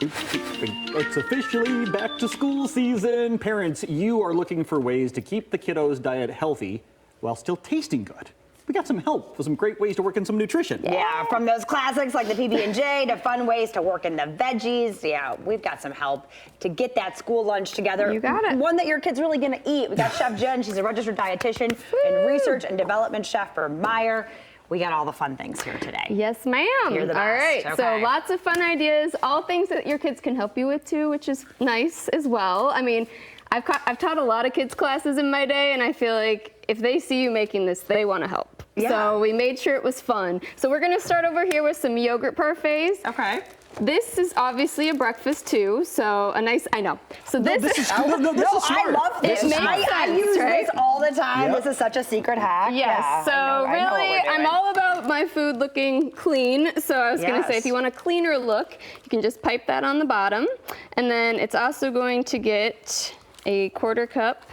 It's officially back to school season. Parents, you are looking for ways to keep the kiddos' diet healthy while still tasting good. We got some help with some great ways to work in some nutrition. Yeah, from those classics like the PB&J to fun ways to work in the veggies. Yeah, we've got some help to get that school lunch together. You got it. One that your kid's really gonna eat. We got Chef Jen, she's a registered dietitian and research and development chef for Meijer. We got all the fun things here today. Yes, ma'am. You're the best. All right, so Okay. lots of fun ideas, all things that your kids can help you with too, which is nice as well. I mean, I've taught a lot of kids classes in my day, and I feel like if they see you making this, they want to help. Yeah. So we made sure it was fun. So we're gonna start over here with some yogurt parfaits. Okay. This is obviously a breakfast too, so a nice, I know. So this This is I smart. love this. It makes I sense, use right? this all the time. Yep. This is such a secret hack. Yes, Yeah, so I know what really, we're I'm doing. all about my food looking clean. So I was gonna say, Yes. if you want a cleaner look, you can just pipe that on the bottom. And then it's also going to get a 1/4 cup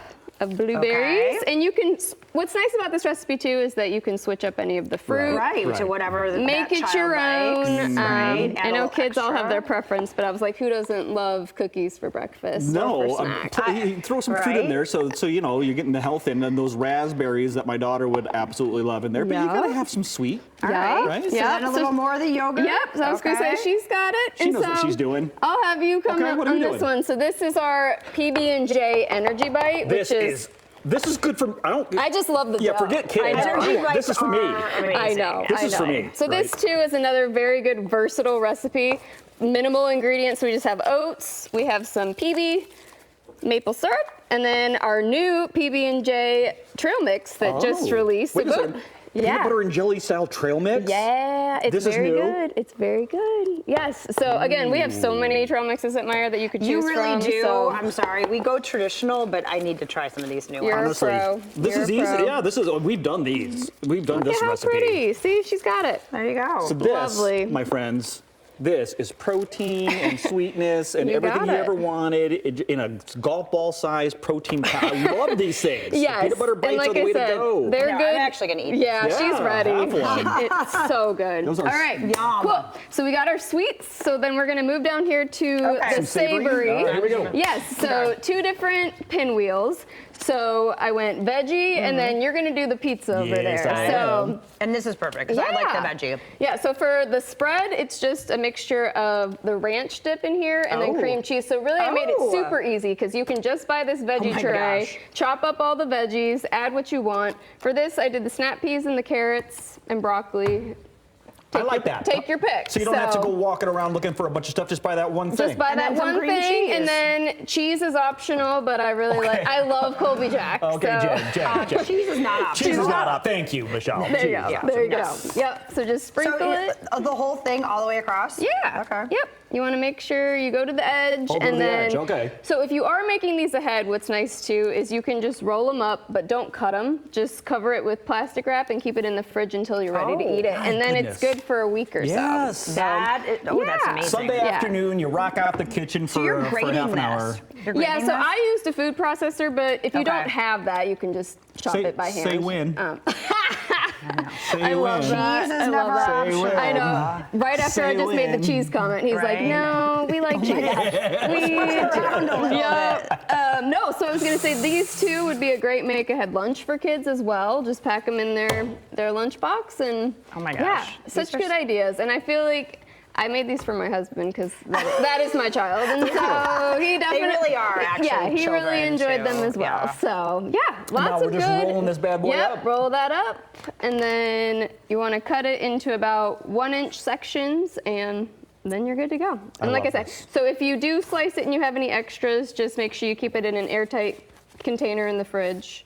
of blueberries. Okay. And you can, what's nice about this recipe too is that you can switch up any of the fruit. Right, to whatever Make that it child your likes. own. Right. Add I a know little kids all have extra. their preference, but I was like, who doesn't love cookies for breakfast or No, for snacks? you throw some fruit in Right? there, so you know you're getting the health in, and those raspberries that my daughter would absolutely love in there. But you Yeah. gotta have some sweet. Yeah. Right? So Yeah. then a little more of the yogurt. Yep, so I was gonna say she's got it. She and knows what so she's doing. I'll have you come Okay, up what are on we this doing? one. So this is our PB&J Energy Bite, which This is good for. I just love the Yeah, dough. forget kids. I know. Energy bites This is for me. are amazing. I know. This I is know. for me, So this right? too is another very good versatile recipe. Minimal ingredients. We just have oats. We have some PB, maple syrup, and then our new PB&J trail mix that just released. Wait a So second. go- Peanut butter and jelly style trail mix? Yeah, it's This is very new? good. It's very good. Yes. So again, we have so many trail mixes at Meijer that you could choose You really from. do. So I'm sorry. We go traditional, but I need to try some of these new You're ones. a Honestly, pro. this You're is a easy. pro. Yeah, this is. We've done these. We've done Look this at how recipe. pretty. See, she's got it. There you go. So this, Lovely. my friends, this is protein and sweetness and You everything got you it. ever wanted in a golf ball size protein powder. I love these things. Yes. Peanut butter and bites like are the I way said, to go. They're No, good. I'm actually gonna eat Yeah, this. she's Yeah, ready. have one. It's so good. Those are All right. Yum. Cool. So we got our sweets. So then we're gonna move down here to Okay. the Some savory. All right, here we go. Yes. So 2 different pinwheels. So I went veggie, and then you're gonna do the pizza over Yes, there. I So am. And this is perfect because I like the veggie. Yeah, so for the spread, it's just a mixture of the ranch dip in here and then Oh. cream cheese. So really I made it Oh. super easy because you can just buy this veggie my tray, gosh. chop up all the veggies, add what you want. For this, I did the snap peas and the carrots and broccoli. I like that. Take your pick. So you don't have to go walking around looking for a bunch of stuff. Just buy that one thing. Just buy And that then some one cream thing, cheese. and then cheese is optional, but I really like, I love Colby Jack. Okay, so. Jen. Cheese is not optional. Cheese is not up. Thank you, Michelle. There you go. Yeah. There you go. Yes. Yep. So just So sprinkle it. the whole thing all the way across? Yeah. Okay. Yep. You want to make sure you go to the edge, Oh, go to and the then. edge, okay. So if you are making these ahead, what's nice too is you can just roll them up, but don't cut them. Just cover it with plastic wrap and keep it in the fridge until you're ready to Oh, eat it, my and then goodness. it's good for a week or Yes. so. That's Yeah. amazing. Sunday Yeah. afternoon, you rock out the kitchen So for, you're for grating half an this. hour. You're Yeah, grating so this? I used a food processor, but if you Okay. don't have that, you can just chop Say- it by hand. say when. Say I love when. that. Cheese is I love never that. optional. when. I know. Right after Say I just made when. the cheese comment, he's like, Right. "No, we like cheese. We Around a little bit. no." So I was gonna say these two would be a great make-ahead lunch for kids as well. Just pack them in their lunchbox and Oh my yeah, gosh. such These are good ideas. And I feel like I made these for my husband because that is my child, and so he definitely really are actually yeah, he really children, enjoyed them too. as well. Yeah. So yeah, lots now of we're just good. rolling this bad boy yep, up. roll that up, and then you want to cut it into about 1-inch sections, and then you're good to go. And like I love said, this. so if you do slice it and you have any extras, just make sure you keep it in an airtight container in the fridge.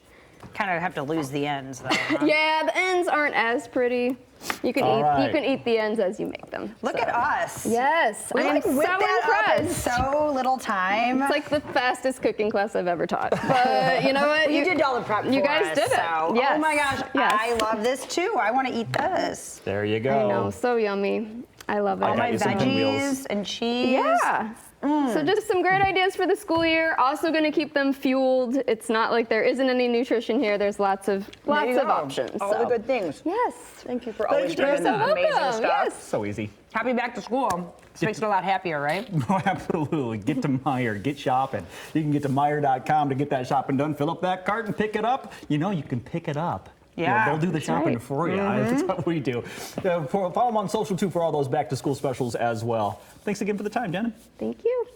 Kind of have to lose the ends though. Huh? Yeah, the ends aren't as pretty. You can All eat right. you can eat the ends as you make them. Look so. at us. Yes, We I am like so whip that up in impressed. so little time. It's like the fastest cooking class I've ever taught. But you know what? you did all the prep You for guys us, did it. So. Yes. Oh my gosh, Yes. I love this too. I want to eat this. There you go. I know, so yummy. I love it. I got My you some pinwheels. veggies and cheese. Yeah. So just some great ideas for the school year. Also going to keep them fueled. It's not like there isn't any nutrition here. There's lots of There you go. options. All so. the good things. Yes. Thank you for always you, doing Jen. the amazing welcome. stuff. Yes. So easy. Happy back to school. This makes it a lot happier, right? Oh, absolutely. Get to Meijer, get shopping. You can get to Meijer.com to get that shopping done. Fill up that cart and pick it up. You know, you can pick it up. Yeah, they'll do the shopping right. for you. That's what we do. Follow them on social too for all those back to school specials as well. Thanks again for the time, Jenna. Thank you.